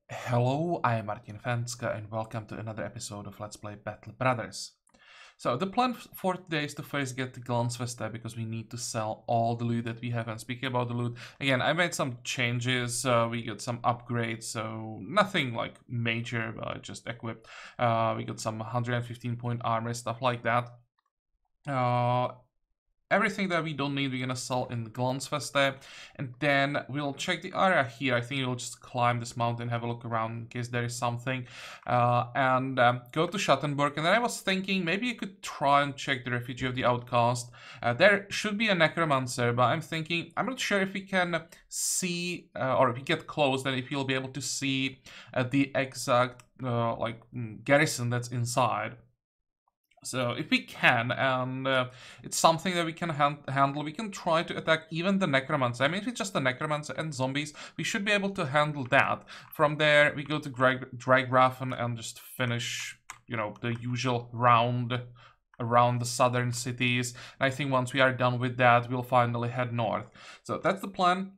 Hello, I am Martin Fencka and welcome to another episode of Let's Play Battle Brothers. So the plan for today is to first get the Glansvesta because we need to sell all the loot that we have. And speaking about the loot, again, I made some changes, we got some upgrades, so nothing like major, but just equipped. We got some 115 point armor, stuff like that. Everything that we don't need, we're gonna sell in the Glansvesta, and then we'll check the area here. I think we'll just climb this mountain, have a look around in case there is something, and go to Schattenburg. And then I was thinking maybe you could try and check the Refugee of the Outcast. There should be a necromancer, but I'm thinking I'm not sure if we can see or if we get close, then if you'll be able to see the exact garrison that's inside. So if we can, and it's something that we can handle, we can try to attack even the necromancer. I mean, if it's just the necromancer and zombies, we should be able to handle that. From there, we go to Draggrafen and just finish, you know, the usual round around the southern cities. And I think once we are done with that, we'll finally head north. So that's the plan.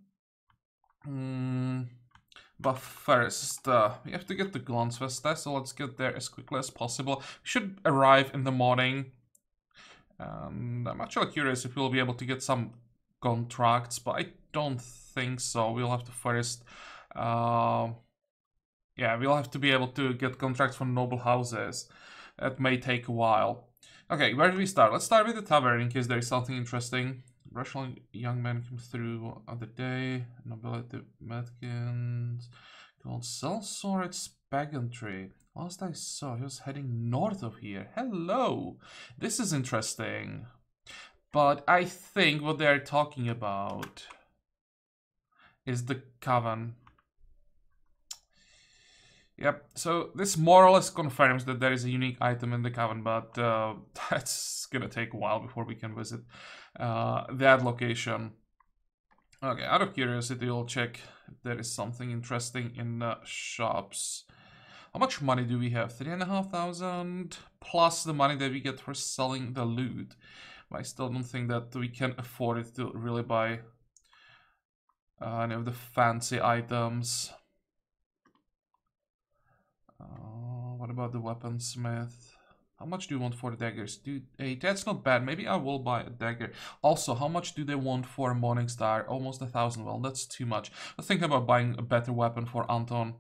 But first, we have to get to Glansvesta, so let's get there as quickly as possible. We should arrive in the morning. And I'm actually curious if we'll be able to get some contracts, but I don't think so. We'll have to first... yeah, we'll have to be able to get contracts from noble houses. That may take a while. Okay, where do we start? Let's start with the tavern in case there is something interesting. Russian young man came through other day. Nobility Medkins. Called Sellsworth's Pagantry. Last I saw, he was heading north of here. Hello! This is interesting. But I think what they're talking about is the Coven. Yep, so this more or less confirms that there is a unique item in the Coven, but that's gonna take a while before we can visit that location. Okay, out of curiosity, we'll check if there is something interesting in the shops. How much money do we have? 3,500 plus the money that we get for selling the loot. But I still don't think that we can afford it to really buy any of the fancy items. What about the weaponsmith? How much do you want for the daggers? Hey, that's not bad. Maybe I will buy a dagger. Also, how much do they want for a Morningstar? Almost 1,000. Well, that's too much. I think about buying a better weapon for Anton.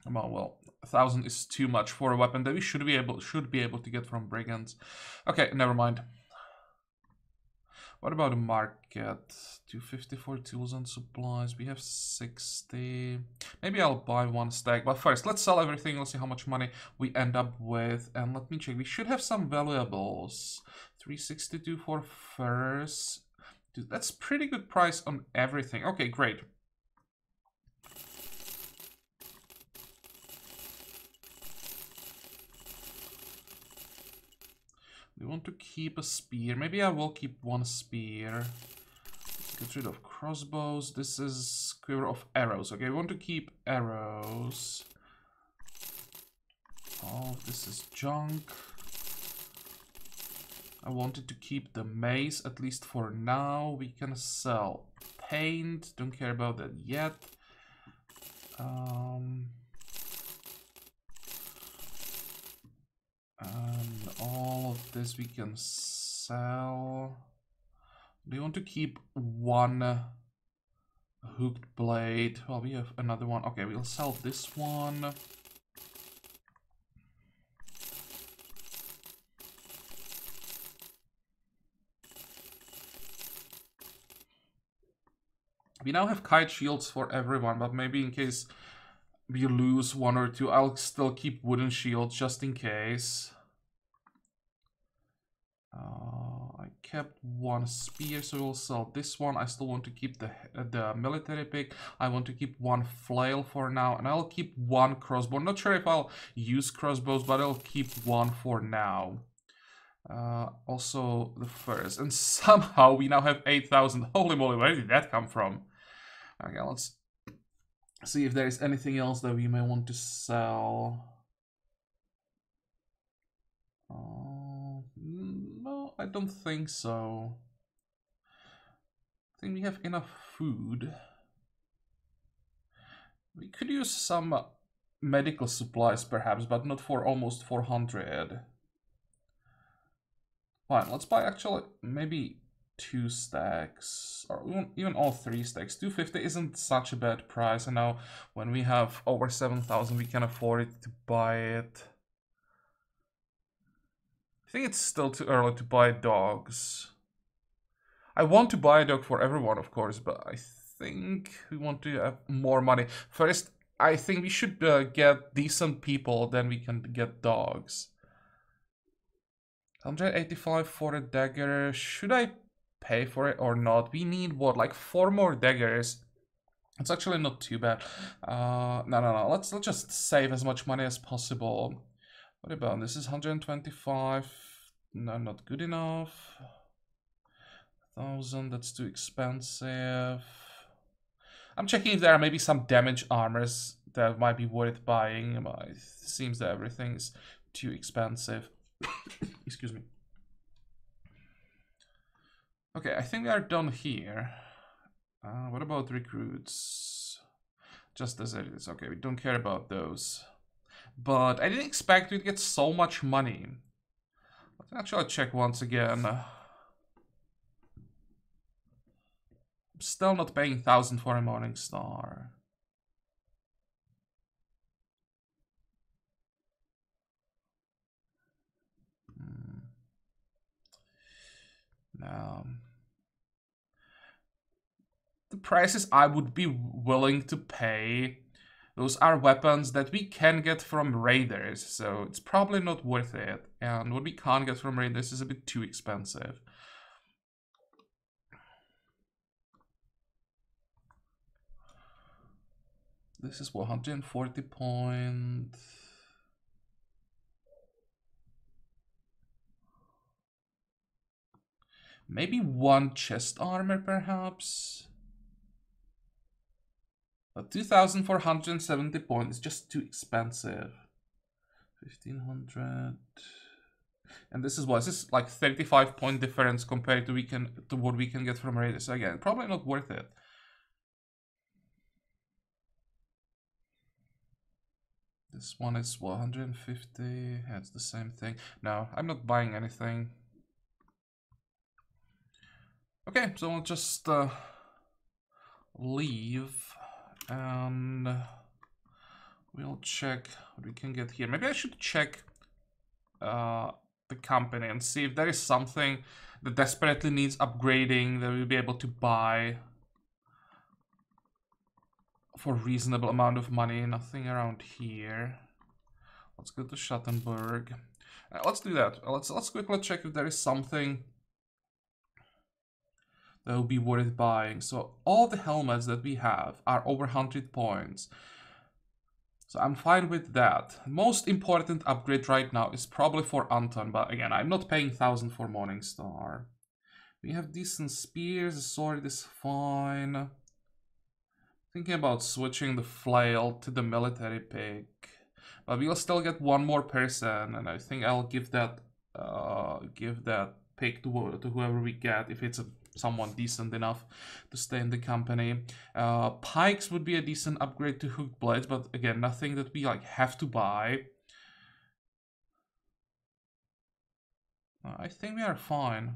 Well, 1,000 is too much for a weapon that we should be able to get from brigands. Okay, never mind. What about the market? 250 for tools and supplies. We have 60. Maybe I'll buy one stack. But first, let's sell everything. Let's see how much money we end up with. And let me check. We should have some valuables. 362 for furs. Dude, that's pretty good price on everything. Okay, great. We want to keep a spear. Maybe I will keep one spear. Let's get rid of crossbows. This is quiver of arrows. Okay, we want to keep arrows. Oh, this is junk. I wanted to keep the mace, at least for now. We can sell paint. Don't care about that yet. And all of this we can sell. Do you want to keep one hooked blade? Well, we have another one. Okay, we'll sell this one. We now have kite shields for everyone, but maybe in case we lose one or two, I'll still keep wooden shields just in case. I kept one spear, so we'll sell this one. I still want to keep the military pick. I want to keep one flail for now, and I'll keep one crossbow. Not sure if I'll use crossbows, but I'll keep one for now. Also the furs, and somehow we now have 8,000. Holy moly, where did that come from? Okay, let's see if there is anything else that we may want to sell. No, I don't think so. I think we have enough food. We could use some medical supplies perhaps, but not for almost 400. Fine, let's buy actually maybe 2 stacks, or even all 3 stacks. 250 isn't such a bad price, and now when we have over 7,000 we can afford it to buy it. I think it's still too early to buy dogs. I want to buy a dog for everyone, of course, but I think we want to have more money. First, I think we should get decent people, then we can get dogs. 185 for a dagger. Should I pay for it or not? We need what, like 4 more daggers. It's actually not too bad. No. Let's just save as much money as possible. What about this? Is 125. No, not good enough. 1,000. That's too expensive. I'm checking if there are maybe some damage armors that might be worth buying, but it seems that everything's too expensive. Excuse me. Okay, I think we are done here. What about recruits? Just as it is. Okay, we don't care about those. But I didn't expect we'd get so much money. Let's actually check once again. I'm still not paying 1,000 for a Morning Star. No. The prices I would be willing to pay, those are weapons that we can get from raiders, so it's probably not worth it. And what we can't get from raiders is a bit too expensive. This is 140 points. Maybe 1 chest armor, perhaps? But 2,470 points is just too expensive. 1,500. And this is what? This is like 35 point difference compared to what we can get from raiders. So again, probably not worth it. This one is 150. Yeah, it's the same thing. No, I'm not buying anything. Okay, so I'll just leave and we'll check what we can get here. Maybe I should check the company and see if there is something that desperately needs upgrading that we'll be able to buy for a reasonable amount of money. Nothing around here. Let's go to Schattenberg. Let's do that. Let's quickly check if there is something that will be worth buying. So all the helmets that we have are over 100 points. So I'm fine with that. Most important upgrade right now is probably for Anton, but again, I'm not paying 1,000 for Morningstar. We have decent spears, the sword is fine. Thinking about switching the flail to the military pick. But we'll still get 1 more person, and I think I'll give that pick to whoever we get if it's someone decent enough to stay in the company. Pikes would be a decent upgrade to hooked blades, but again, nothing that we like have to buy. I think we are fine.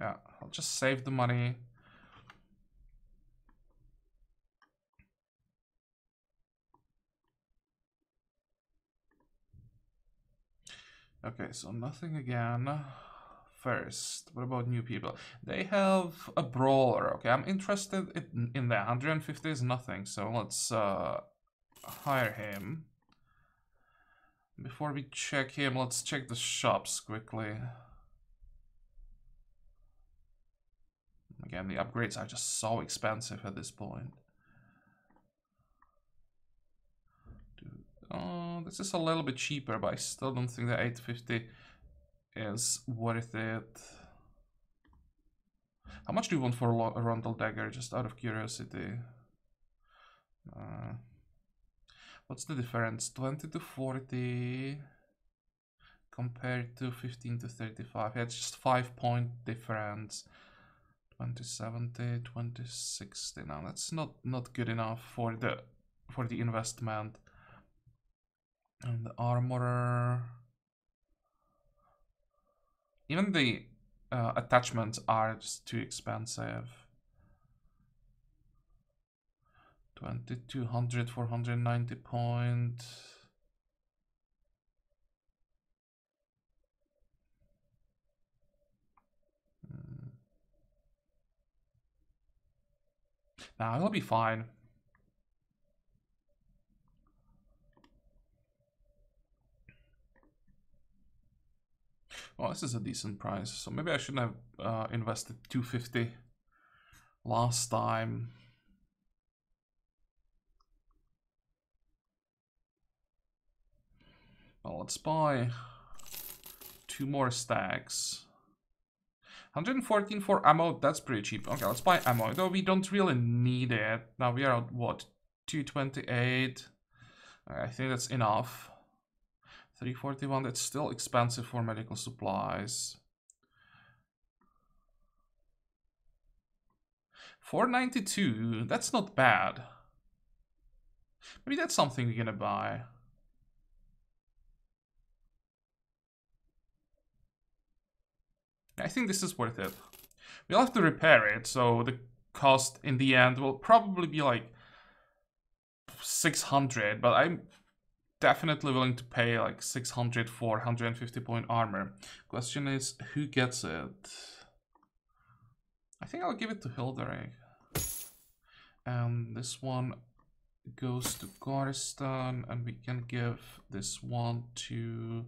Yeah, I'll just save the money. Okay, so nothing again. First, what about new people? They have a brawler. Okay, I'm interested in that. 150 is nothing, so let's hire him. Before we check him, let's check the shops quickly. Again, the upgrades are just so expensive at this point. This is a little bit cheaper, but I still don't think the 850 is worth it. How much do you want for a Rondel Dagger, just out of curiosity? What's the difference? 20 to 40 compared to 15 to 35. Yeah, it's just 5 point difference. 2070, 2060. Now that's not good enough for the investment. And the armorer. Even the attachments are just too expensive. 2200, 490 point. Nah, it'll be fine. Well, this is a decent price, so maybe I shouldn't have invested 250 last time. Well, let's buy 2 more stacks. 114 for ammo, that's pretty cheap. Okay, let's buy ammo, though we don't really need it. Now we are at, what, 228? I think that's enough. 341, that's still expensive for medical supplies. 492, that's not bad. Maybe that's something we're gonna buy. I think this is worth it. We'll have to repair it, so the cost in the end will probably be like 600, but I'm definitely willing to pay like 600 for 150 point armor. Question is, who gets it? I think I'll give it to Hilderic. And this one goes to Garston, and we can give this one to,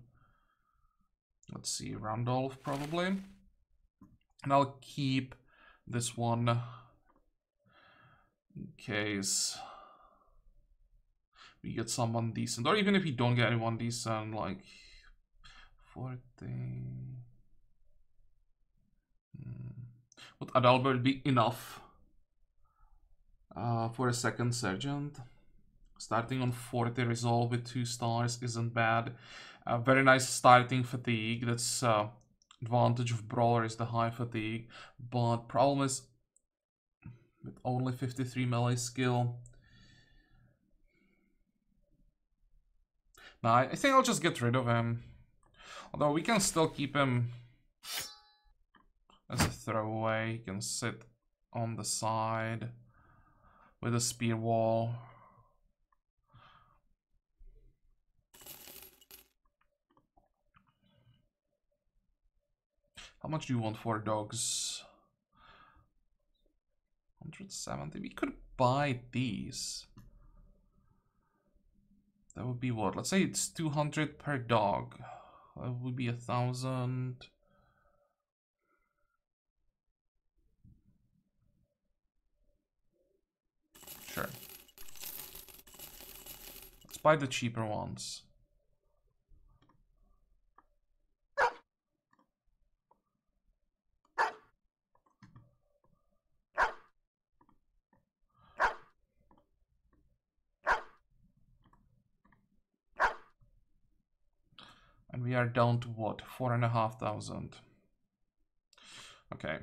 let's see, Randolph probably. And I'll keep this one in case we get someone decent, or even if we don't get anyone decent, like 40. Would Adalbert be enough for a second sergeant? Starting on 40 resolve with 2 stars isn't bad. Very nice starting fatigue. That's advantage of brawler is the high fatigue, but problem is with only 53 melee skill. Nah, I think I'll just get rid of him. Although we can still keep him as a throwaway. He can sit on the side with a spear wall. How much do you want for dogs? 170. We could buy these. That would be what? Let's say it's 200 per dog. That would be 1,000. Sure. Let's buy the cheaper ones. And we are down to what? 4,500. Okay.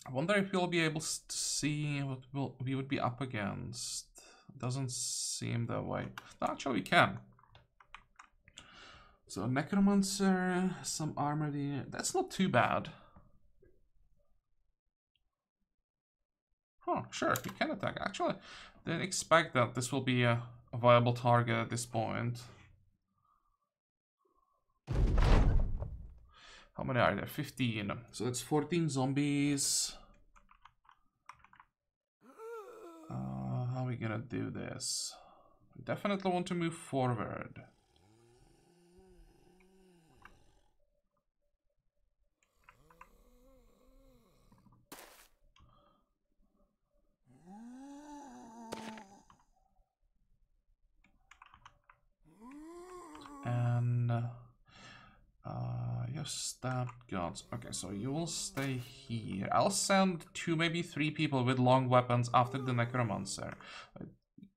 I wonder if we'll be able to see what we would be up against. Doesn't seem that way. No, actually, we can. So Necromancer, some armor there. That's not too bad. Huh, sure, we can attack. Actually, didn't expect that this will be a viable target at this point. How many are there? 15. So that's 14 zombies. How are we gonna do this? We definitely want to move forward. And yeah, Stabbed gods. Okay, so you will stay here. I'll send 2, maybe 3 people with long weapons after the necromancer. It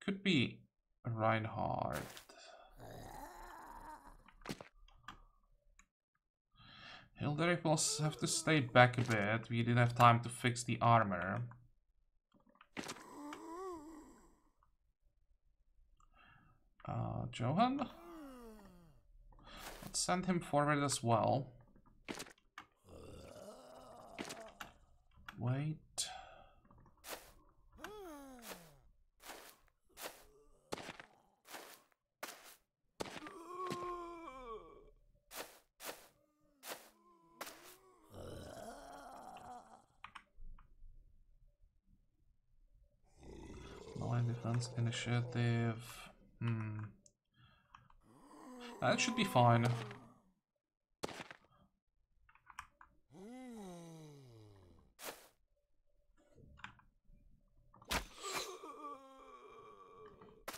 could be Reinhardt. Hilderic will have to stay back a bit. We didn't have time to fix the armor. Johan? Let's send him forward as well. Wait. Line defense initiative. That should be fine.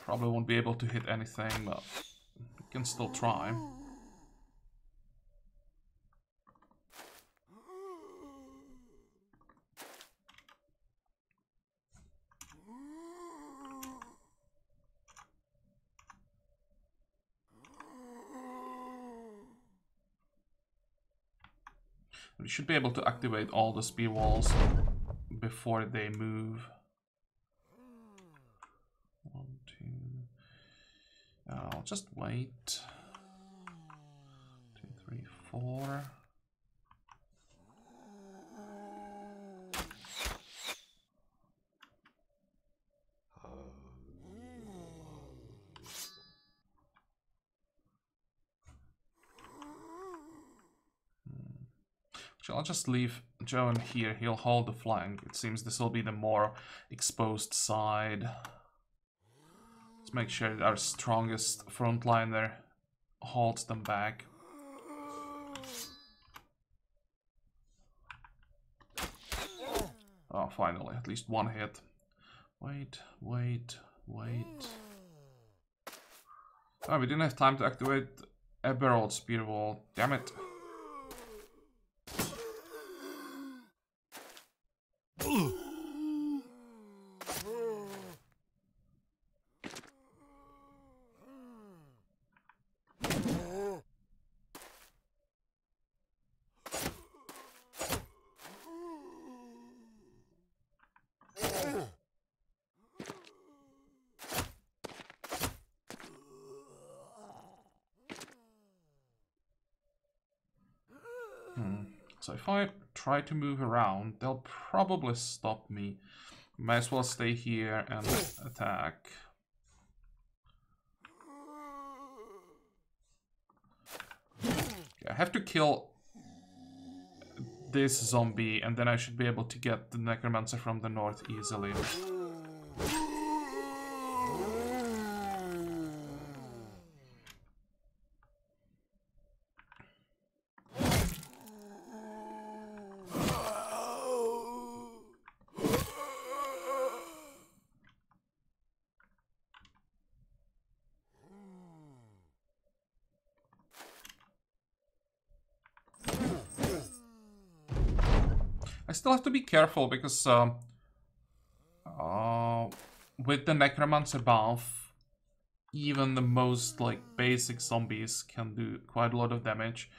Probably won't be able to hit anything, but we can still try. We should be able to activate all the spear walls before they move. 1, 2. I'll just wait. 2, 3, 4. I'll just leave Joan here. He'll hold the flank. It seems this will be the more exposed side. Let's make sure that our strongest frontliner holds them back. Oh, finally, at least one hit. Wait. Oh, we didn't have time to activate a barreled spear wall. Damn it. So if I try to move around, they'll probably stop me. Might as well stay here and attack. Okay, I have to kill this zombie, and then I should be able to get the necromancer from the north easily. I still have to be careful because with the necromancer buff, even the most like basic zombies can do quite a lot of damage.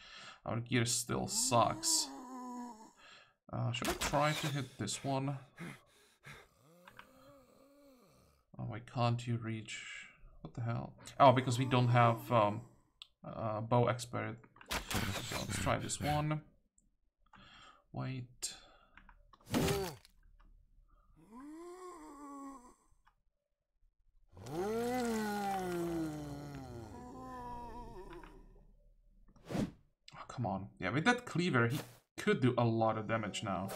Our gear still sucks. Should I try to hit this one? Oh, why can't you reach? What the hell? Oh, because we don't have bow expert. So let's try this one. Wait. Oh, come on. Yeah, with that cleaver, he could do a lot of damage now.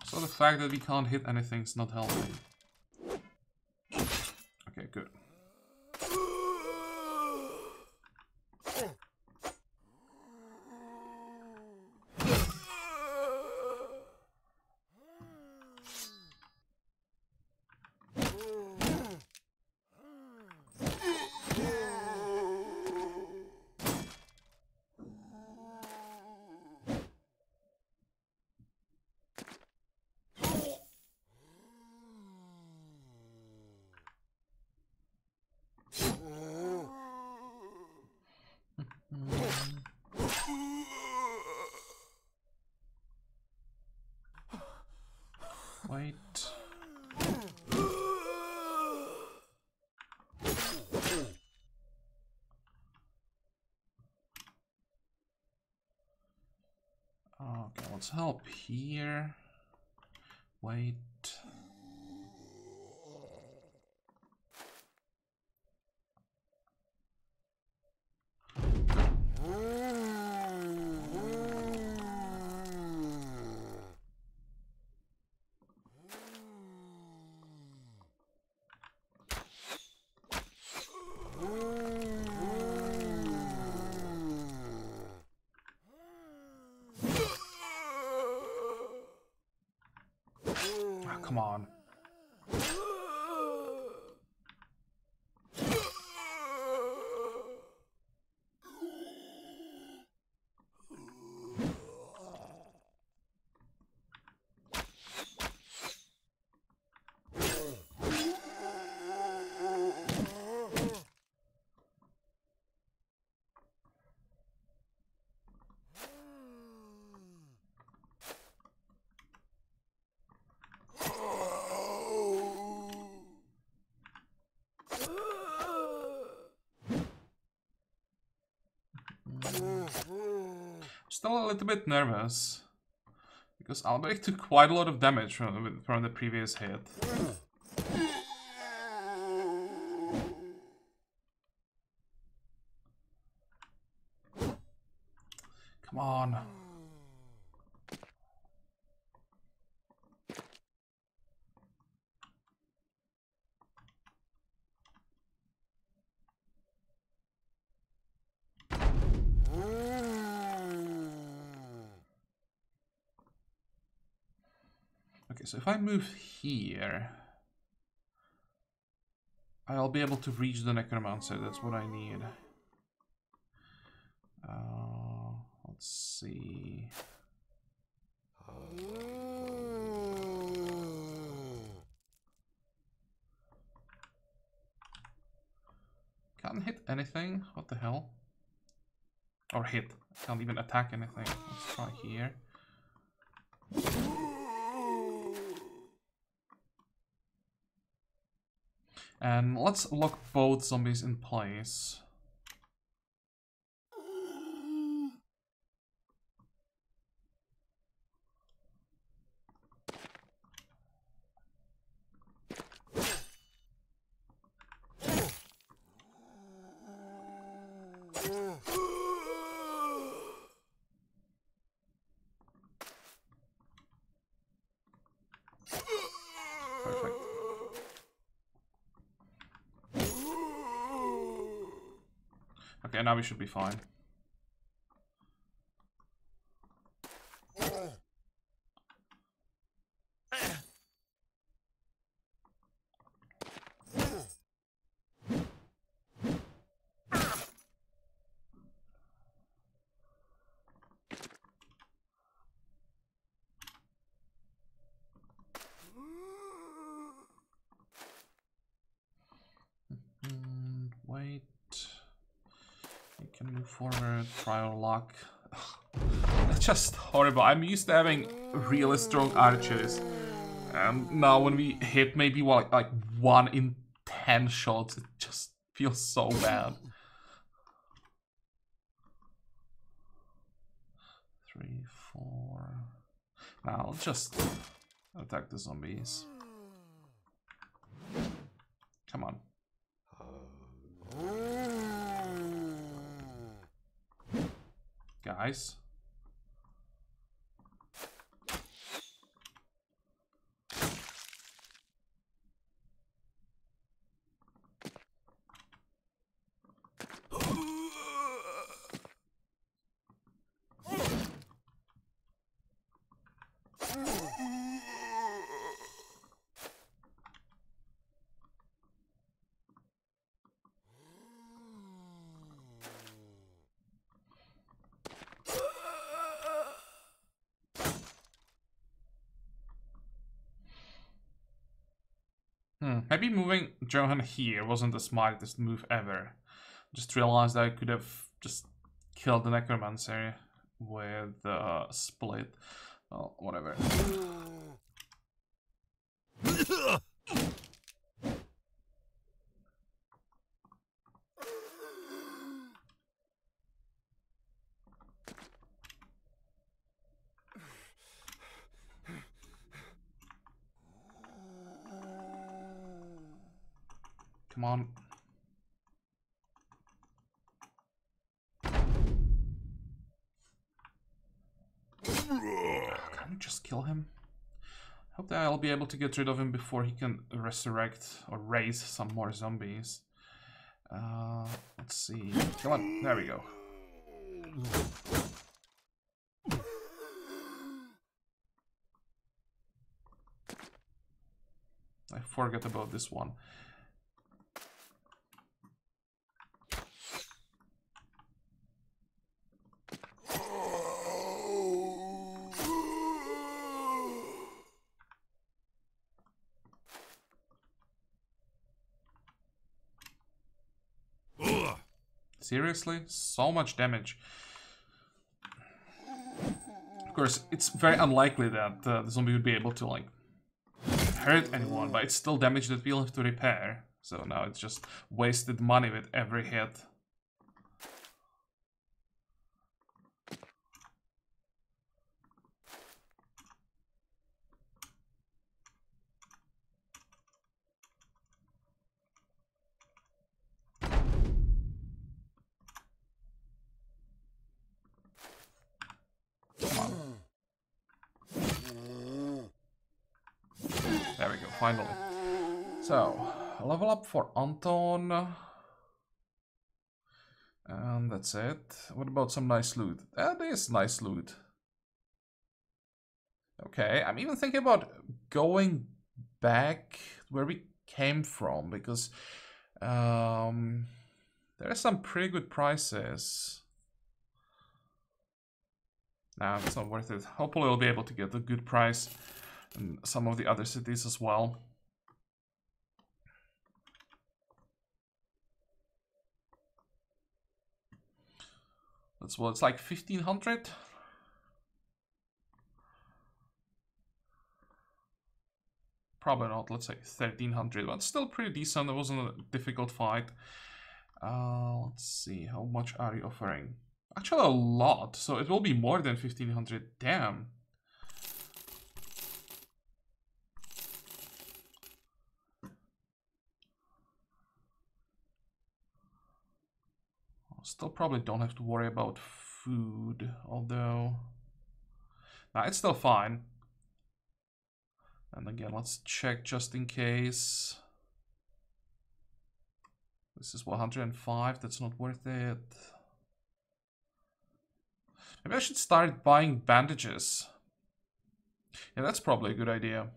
So the fact that we can't hit anything is not helping. Okay, good. Wait. Okay, let's help here. Wait. Oh, come on. Still a little bit nervous because Albrecht took quite a lot of damage from the previous hit. Come on. Okay, so if I move here, I'll be able to reach the Necromancer. That's what I need. Let's see. Can't hit anything. What the hell? Or hit. Can't even attack anything. Let's try here. And let's lock both zombies in place. Perfect. Okay, now we should be fine. Wait. You can move forward, trial lock. It's just horrible. I'm used to having really strong archers. And now when we hit maybe like 1 in 10 shots, it just feels so bad. 3, 4. Now I'll just attack the zombies. Come on. Guys. Maybe moving Johan here wasn't the smartest move ever. Just realized I could have just kill the necromancer with split. Well, whatever. Come on. Can we just kill him? Hope that I'll be able to get rid of him before he can resurrect or raise some more zombies. Let's see. Come on, there we go. I forget about this one. Seriously? So much damage. Of course, it's very unlikely that the zombie would be able to, like, hurt anyone, but it's still damage that we'll have to repair. So now it's just wasted money with every hit. There we go, finally. So, level up for Anton. And that's it. What about some nice loot? That is nice loot. Okay, I'm even thinking about going back where we came from, because there are some pretty good prices. Nah, it's not worth it. Hopefully we'll be able to get a good price in some of the other cities as well. That's what it's like, 1500. Probably not, let's say 1300, but still pretty decent. It wasn't a difficult fight. Let's see, how much are you offering? Actually a lot, so it will be more than 1500, damn. Still probably don't have to worry about food, although... Nah, it's still fine. And again, let's check just in case. This is 105, that's not worth it. Maybe I should start buying bandages. Yeah, that's probably a good idea.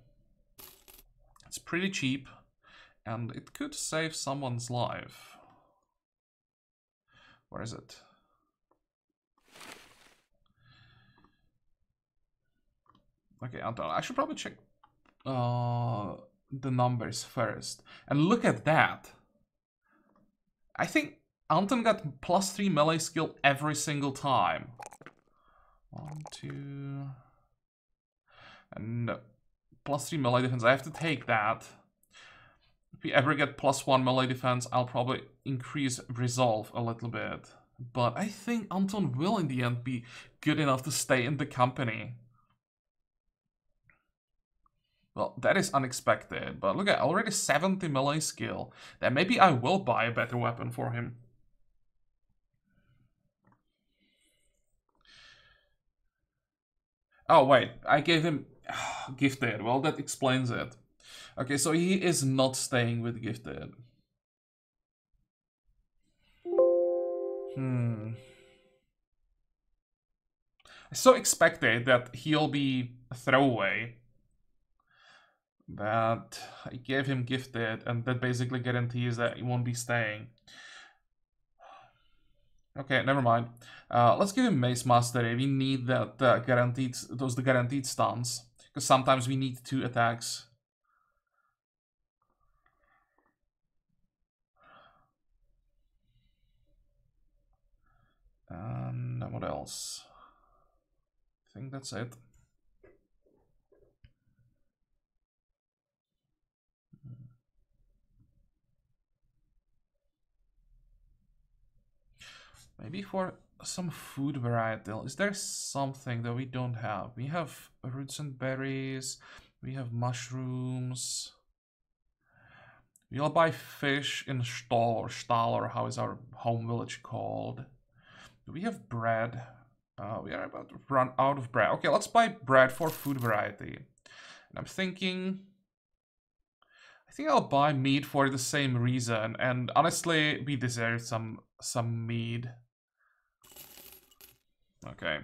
It's pretty cheap, and it could save someone's life. Where is it? Okay, Anton, I should probably check the numbers first. And look at that. I think Anton got +3 melee skill every single time. 1, 2... And +3 melee defense, I have to take that. If we ever get +1 melee defense, I'll probably increase resolve a little bit. But I think Anton will in the end be good enough to stay in the company. Well, that is unexpected, but look at already 70 melee skill. Then maybe I will buy a better weapon for him. Oh wait, I gave him gifted. Well, that explains it. Okay, so he is not staying with gifted. I so expected that he'll be a throwaway. But I gave him gifted, and that basically guarantees that he won't be staying. Okay, never mind. Let's give him Mace Mastery. We need that guaranteed, the guaranteed stuns, because sometimes we need 2 attacks. And what else? I think that's it. Maybe for some food varietal. Is there something that we don't have? We have roots and berries. We have mushrooms. We'll buy fish in Stahl, or how is our home village called? Do we have bread? We are about to run out of bread. Okay, let's buy bread for food variety. And I'm thinking... I think I'll buy meat for the same reason. And honestly, we deserve some meat. Okay.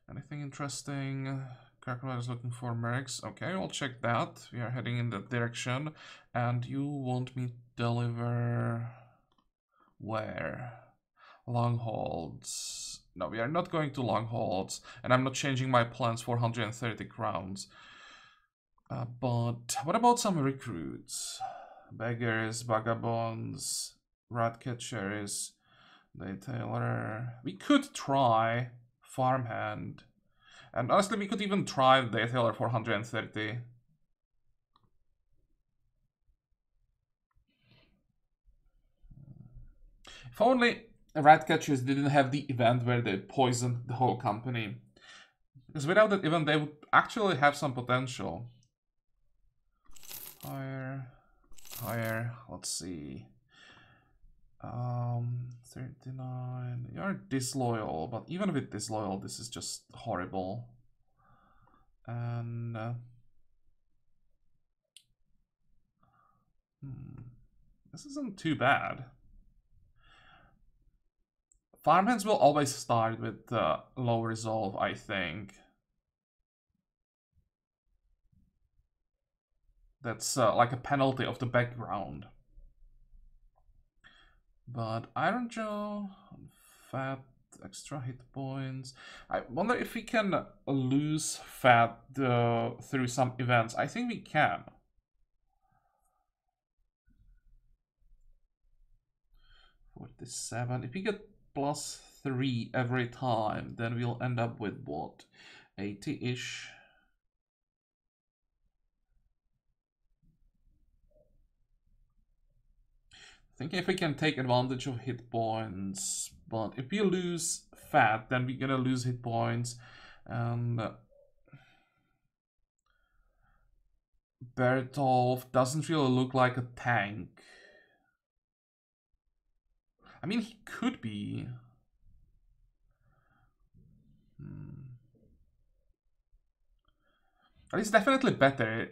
Anything interesting? Crocodile is looking for mercs. Okay, we'll check that. We are heading in that direction. And you want me to deliver... where? Longholds. No, we are not going to Longholds. And I'm not changing my plans for 130 crowns. But what about some recruits? Beggars, vagabonds, rat catchers, detailer. We could try farmhand. And honestly, we could even try detailer for 130. If only rat catchers didn't have the event where they poisoned the whole company. Because without that event, they would actually have some potential. Higher, let's see. 39. You're disloyal, but even with disloyal, this is just horrible. And this isn't too bad. Farmhands will always start with low resolve, I think. That's like a penalty of the background. But Iron Jaw, fat, extra hit points. I wonder if we can lose fat through some events. I think we can. +47. If we get +3 every time, then we'll end up with what? 80-ish. I think if we can take advantage of hit points, but if we lose fat, then we're gonna lose hit points. And Bertolf doesn't really look like a tank. I mean, he could be. But he's definitely better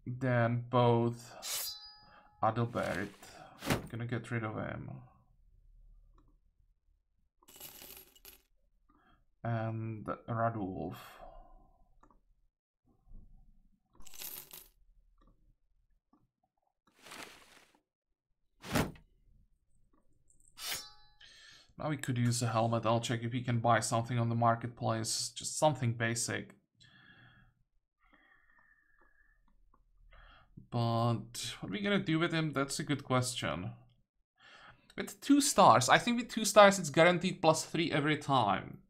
than both Adalbert. I'm gonna get rid of him. And Radulf. Now we could use a helmet. I'll check if we can buy something on the marketplace. Just something basic. But what are we gonna do with him? That's a good question. With 2 stars, I think with 2 stars it's guaranteed +3 every time.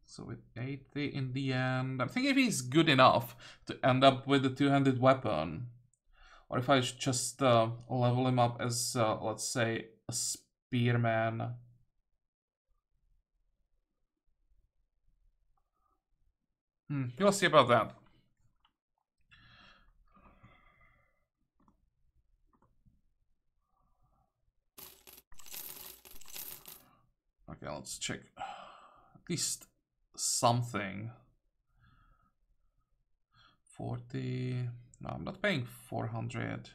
So with 80 in the end, I'm thinking if he's good enough to end up with a 2-handed weapon. Or if I just level him up as, let's say, a spearman. We'll see about that. Okay, let's check at least something. 40. No, I'm not paying 400.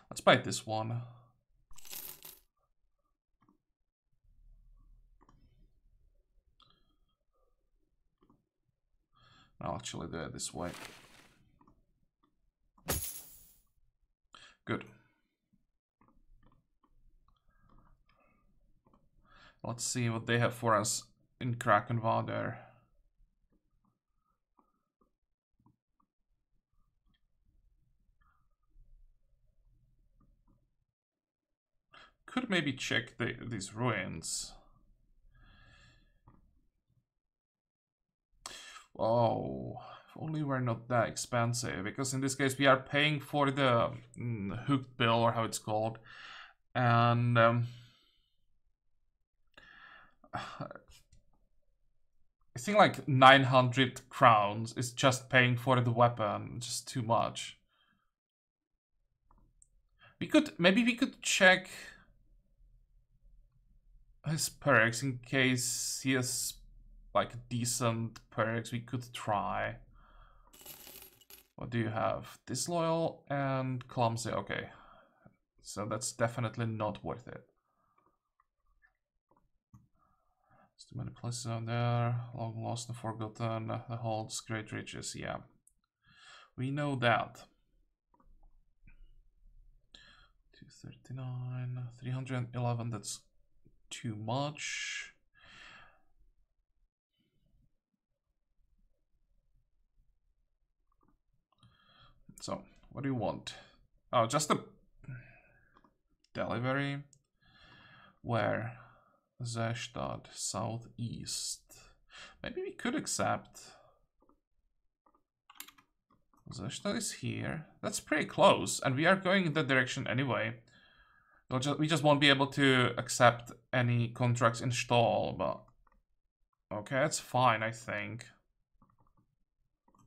Let's buy this one. I'll actually do it this way. Good. Let's see what they have for us in Krakenwader. could maybe check these ruins. Oh, if only we're not that expensive, because in this case we are paying for the hooked bill, or how it's called, and I think like 900 crowns is just paying for the weapon, just too much. Maybe we could check his perks in case he has like decent perks. We could try. What do you have? Disloyal and clumsy. Okay, so that's definitely not worth it. There's too many places out there. Long lost and forgotten. The holds great riches. Yeah, we know that. 239, 311. That's too much. So, what do you want? Oh, just a delivery. Where? Zestad, southeast. Maybe we could accept. Zestad is here. That's pretty close, and we are going in that direction anyway. We just won't be able to accept any contracts in Stahl, but okay, that's fine, I think.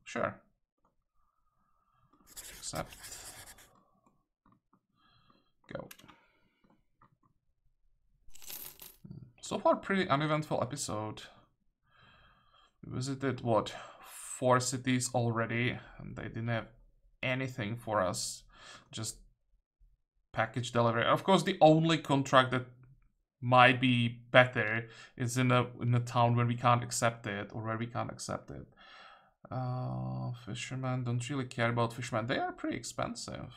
Sure. Accept. Go. So far, pretty uneventful episode. We visited, what, 4 cities already, and they didn't have anything for us. Just package delivery. Of course, the only contract that might be better is in a town where we can't accept it, or where we can't accept it. Fishermen, don't really care about fishermen. They are pretty expensive.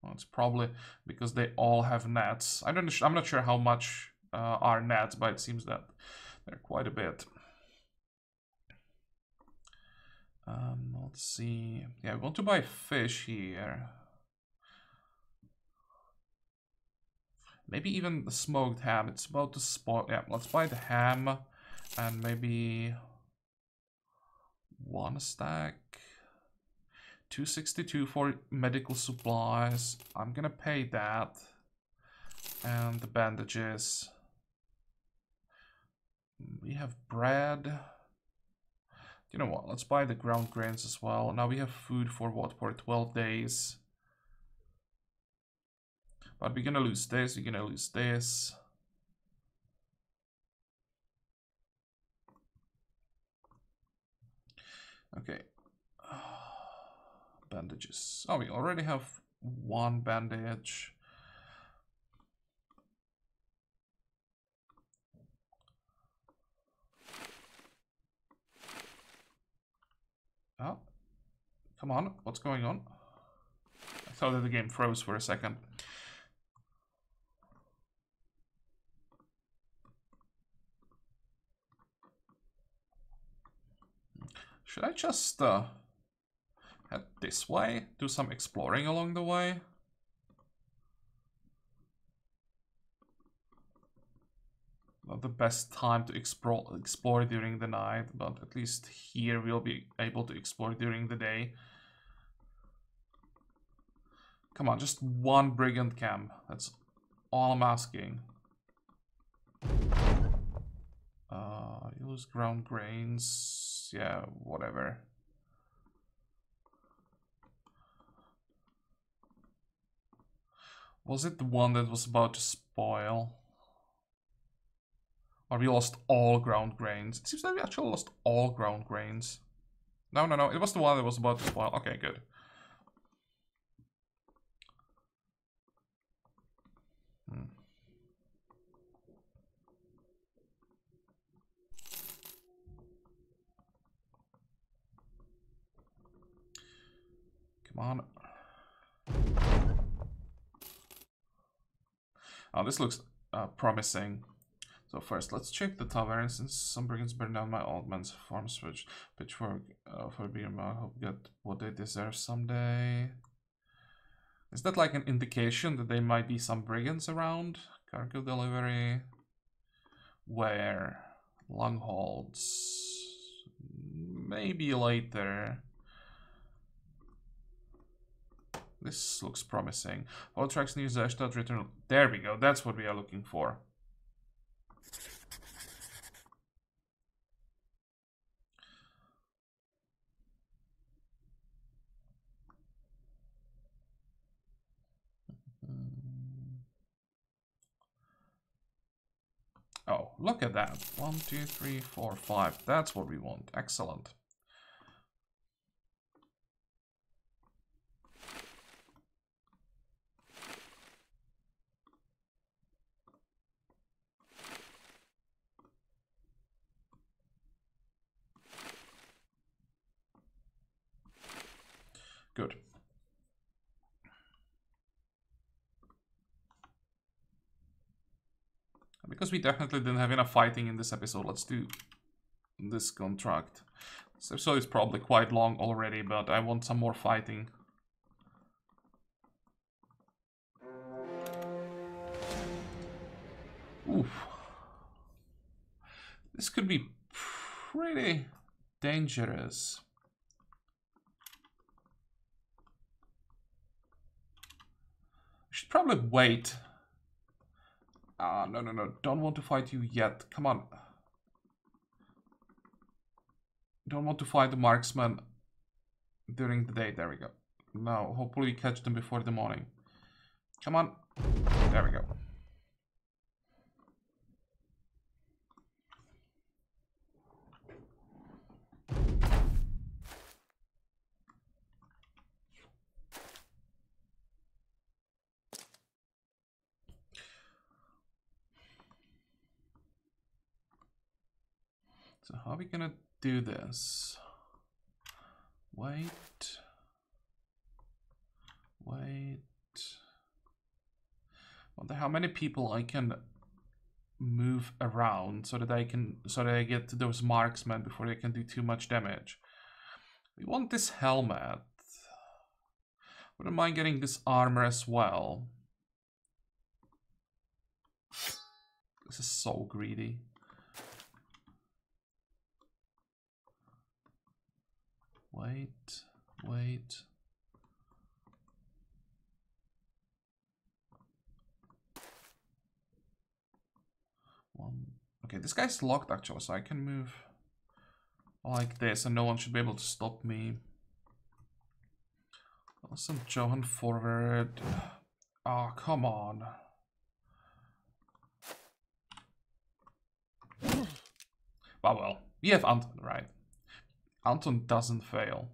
Well, it's probably because they all have nets. I'm not sure how much are nets, but it seems that they're quite a bit. Let's see. Yeah, we want to buy fish here. Maybe even the smoked ham. It's about to spoil. Yeah, let's buy the ham and maybe 1 stack. 262 for medical supplies. I'm gonna pay that. And the bandages. We have bread. You know what? Let's buy the ground grains as well. Now we have food for what? For 12 days. But we're gonna lose this. We're gonna lose this. Okay. Bandages. Oh, we already have 1 bandage. Oh, come on. What's going on? I thought that the game froze for a second. Should I just head this way? Do some exploring along the way? Not the best time to explore during the night, but at least here we'll be able to explore during the day. Come on, just 1 brigand camp. That's all I'm asking. Use ground grains. Yeah, whatever. Was it the one that was about to spoil? Or we lost all ground grains? It seems like we actually lost all ground grains. No. It was the one that was about to spoil. Okay, good. Come on. Oh, this looks promising. So first, let's check the tavern. Since some brigands burn down my old man's farm, switch pitchfork for beer. I hope get what they deserve someday. Is that like an indication that there might be some brigands around? Cargo delivery. Where? Longholds. Maybe later. This looks promising. All tracks near Zerstadt return. There we go. That's what we are looking for. Oh, look at that. 1, 2, 3, 4, 5. That's what we want. Excellent. Good. Because we definitely didn't have enough fighting in this episode, let's do this contract. This episode is probably quite long already, but I want some more fighting. Oof. This could be pretty dangerous. I should probably wait. No. Don't want to fight you yet. Come on. Don't want to fight the marksman during the day. There we go. Now, hopefully we catch them before the morning. Come on. There we go. So how are we gonna do this? Wait. Wonder how many people I can move around so that I get to those marksmen before they can do too much damage. We want this helmet. Wouldn't mind getting this armor as well. This is so greedy. Wait. Okay, this guy's locked actually, so I can move like this and no one should be able to stop me. I'll send Johan forward. Oh, come on. Well, we have Anton, right? Anton doesn't fail.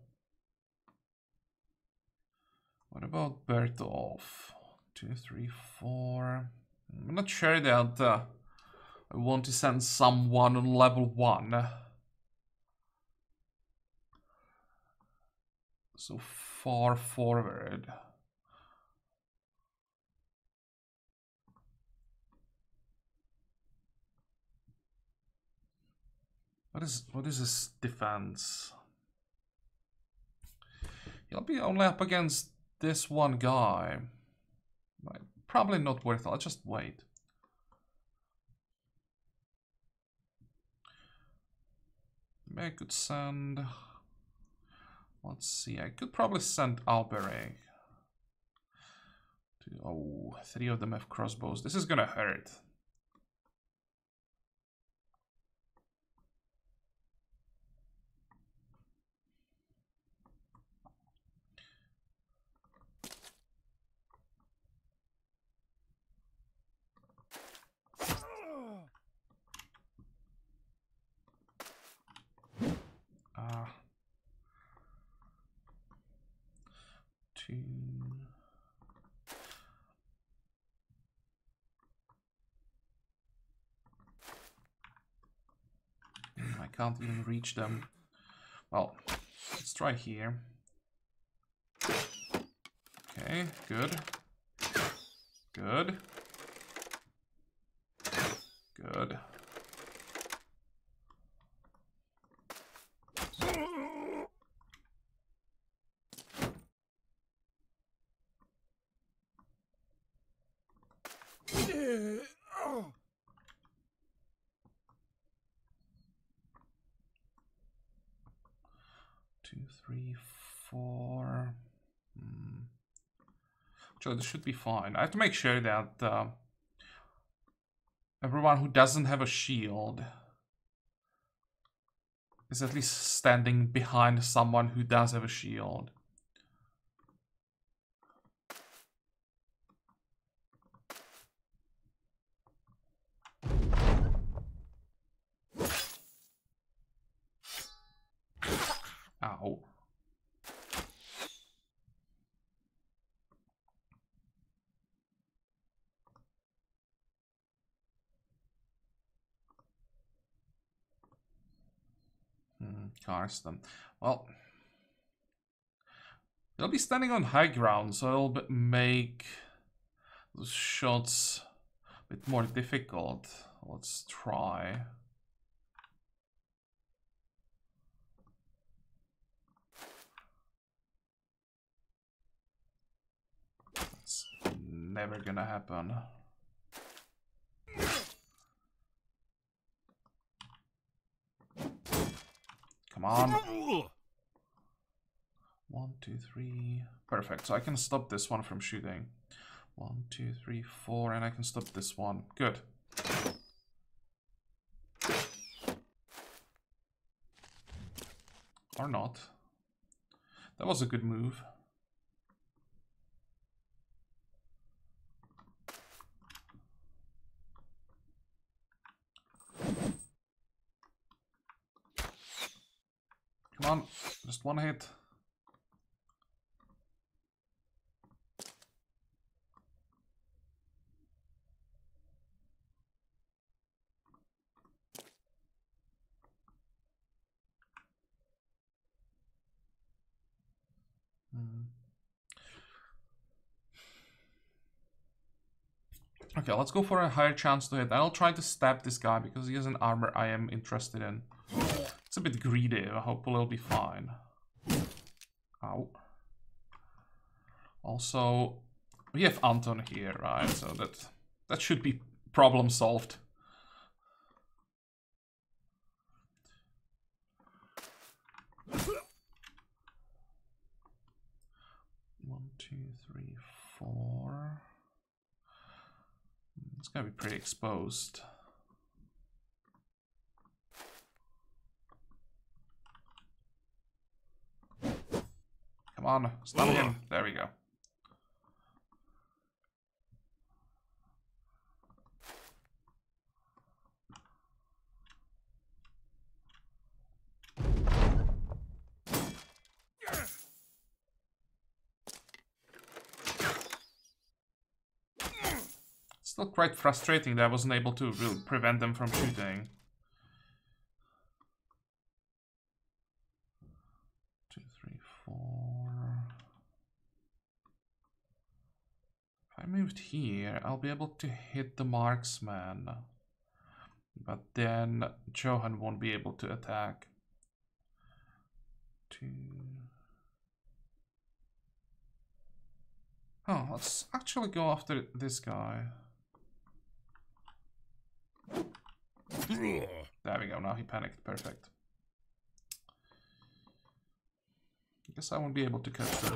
What about Bertolf? 2, 3, 4. I'm not sure that I want to send someone on level 1. So far forward. What is his defense? He'll be only up against this one guy. Probably not worth it. I'll just wait. Maybe I could send... Let's see. I could probably send Alberich. Oh, 3 of them have crossbows. This is gonna hurt. I can't even reach them. Well, let's try here. Okay, good. Good. Good. 3, 4. So this should be fine. I have to make sure that everyone who doesn't have a shield is at least standing behind someone who does have a shield. Ow. Cars them. Well, they'll be standing on high ground, so it'll make those shots a bit more difficult. Let's try. It's never gonna happen. Come on. 1, 2, 3. Perfect. So I can stop this one from shooting. 1, 2, 3, 4, and I can stop this one. Good. Or not. That was a good move. Come on, just one hit. Okay, let's go for a higher chance to hit. I'll try to stab this guy because he has an armor I am interested in. It's a bit greedy. I hope it'll be fine. Ow. Also, we have Anton here, right? So that should be problem solved. One, 2, 3, 4. It's gonna be pretty exposed. Come on, stun him. There we go. Still quite frustrating that I wasn't able to really prevent them from shooting. 2, 3, 4. If I moved here, I'll be able to hit the marksman. But then Johan won't be able to attack. 2. Oh, let's actually go after this guy. There we go, now he panicked, perfect. I guess I won't be able to catch him.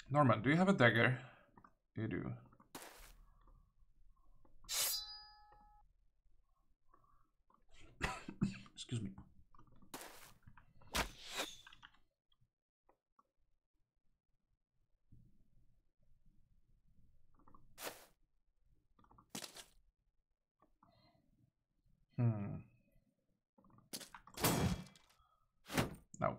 Norman, do you have a dagger? You do. Excuse me. No.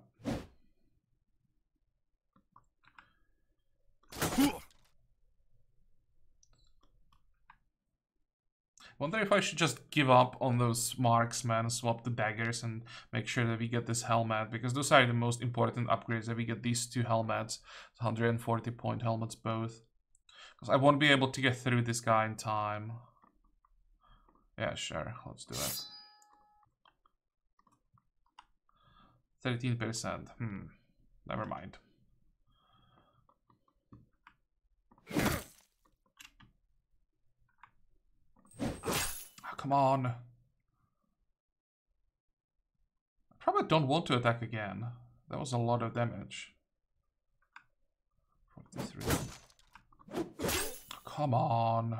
Wonder if I should just give up on those marksmen, swap the daggers, and make sure that we get this helmet, because those are the most important upgrades, that we get these 2 helmets, 140 point helmets both. Because I won't be able to get through this guy in time. Yeah, sure, let's do it. 13%. Never mind. Oh, come on. don't want to attack again. That was a lot of damage. 43. Come on.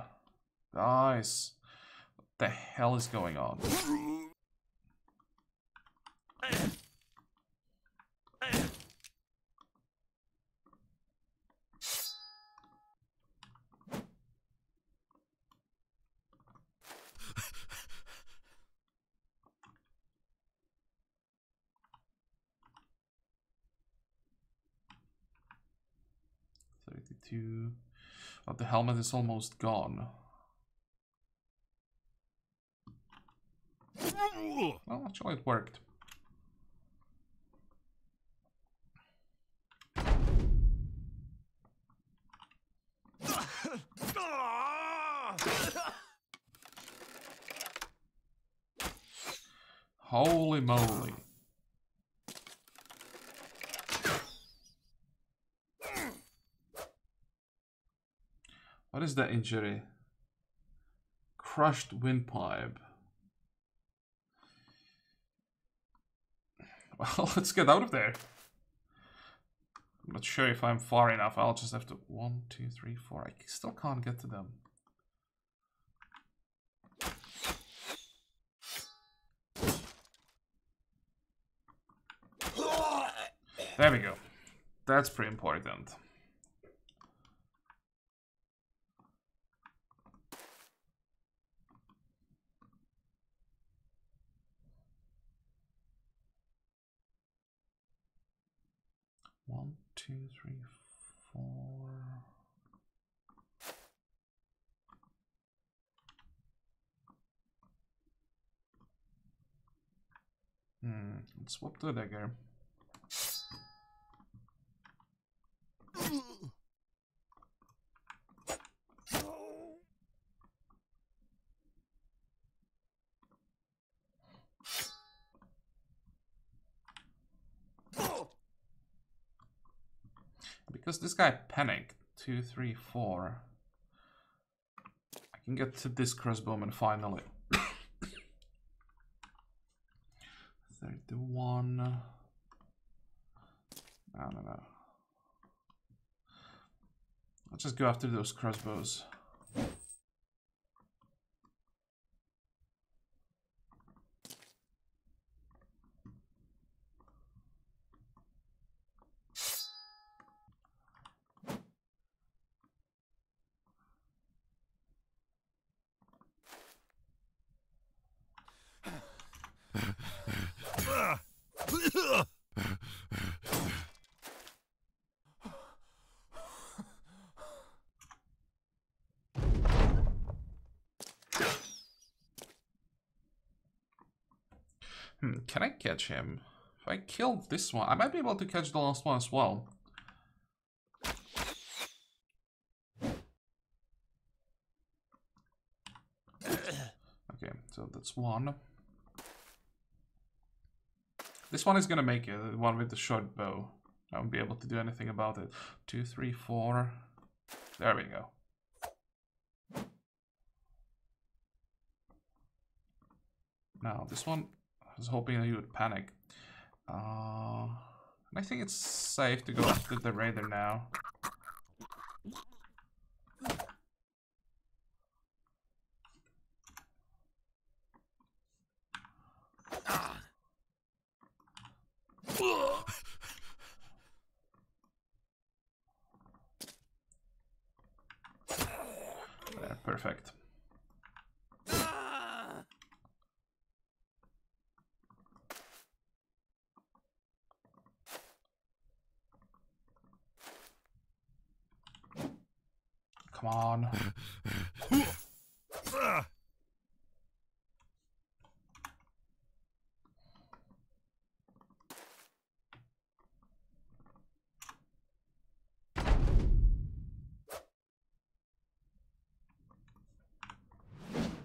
Guys. What the hell is going on? But the helmet is almost gone. Well, actually it worked. Holy moly. What is that injury? Crushed windpipe. Well, let's get out of there. I'm not sure if I'm far enough. I'll just have to... 1, 2, 3, 4. I still can't get to them. There we go. That's pretty important. One, two, three, 4. Let's swap the dagger. Because this guy panicked. 2, 3, 4. I can get to this crossbowman finally. 31. No. I'll just go after those crossbows. Can I catch him? If I kill this one, I might be able to catch the last one as well. Okay, so that's one. This one is gonna make it, the one with the short bow. I won't be able to do anything about it. 2, 3, 4. There we go. Now, this one, I was hoping that he would panic. I think it's safe to go after the raider now. There, perfect. Come on.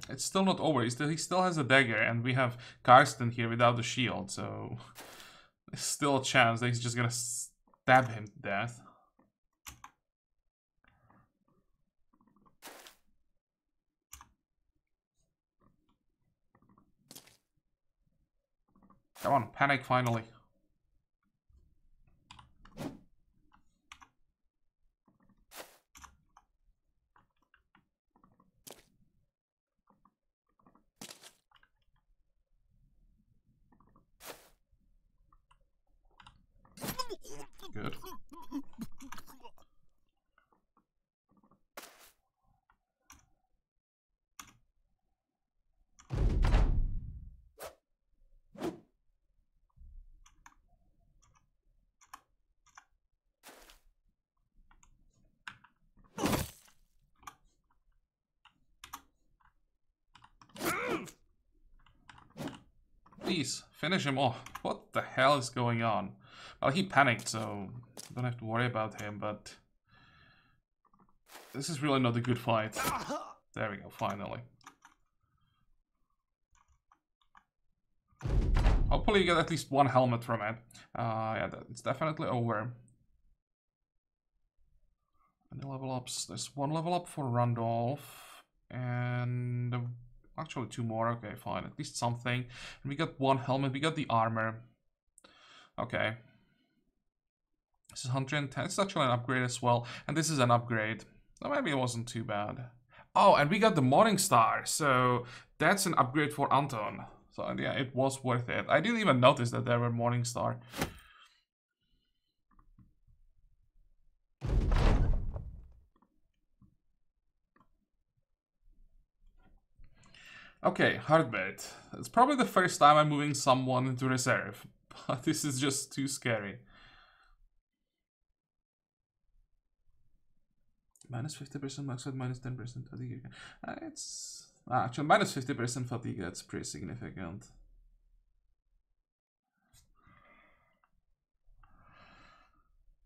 It's still not over. He still has a dagger, and we have Karsten here without the shield, so there's still a chance that he's just gonna stab him to death. Come on, panic finally. Good. Please, finish him off. What the hell is going on? Well, he panicked, so don't have to worry about him, but... This is really not a good fight. There we go, finally. Hopefully you get at least one helmet from it. Yeah, it's definitely over. Any level ups? There's one level up for Randolph. And... Actually, two more. Okay, fine. At least something. And we got one helmet. We got the armor. Okay. This is 110. It's actually an upgrade as well. And this is an upgrade. So maybe it wasn't too bad. Oh, and we got the Morning Star. So that's an upgrade for Anton. So yeah, it was worth it. I didn't even notice that there were Morning Star. Okay, Heartbeat. It's probably the first time I'm moving someone into reserve. But this is just too scary. Minus 50% max at minus 10% fatigue. It's... actually, minus 50% fatigue, that's pretty significant.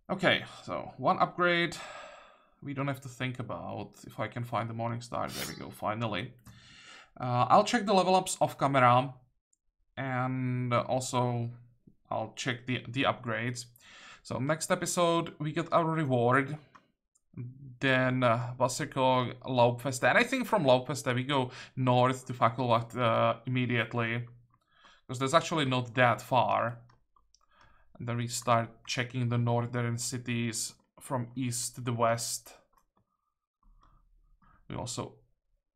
Okay, so one upgrade. We don't have to think about if I can find the Morning Star. There we go, finally. I'll check the level ups off camera. And also, I'll check the upgrades. So next episode, we get our reward. Then Wasserkog, Laubfeste. And I think from Laubfeste we go north to Fackelwacht immediately. Because there's actually not that far. And then we start checking the northern cities from east to the west. We also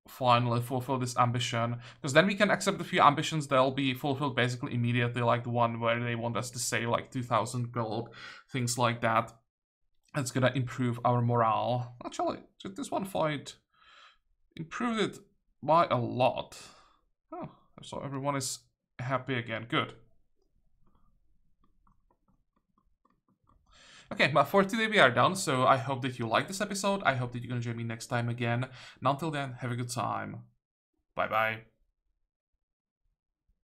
finally fulfill this ambition. Because then we can accept a few ambitions that'll be fulfilled basically immediately. Like the one where they want us to save like 2,000 gold. Things like that. It's gonna improve our morale. Actually, this one fight improved it by a lot. Oh, so everyone is happy again. Good. Okay, but for today we are done, so I hope that you liked this episode. I hope that you're gonna join me next time again. And until then, have a good time. Bye-bye.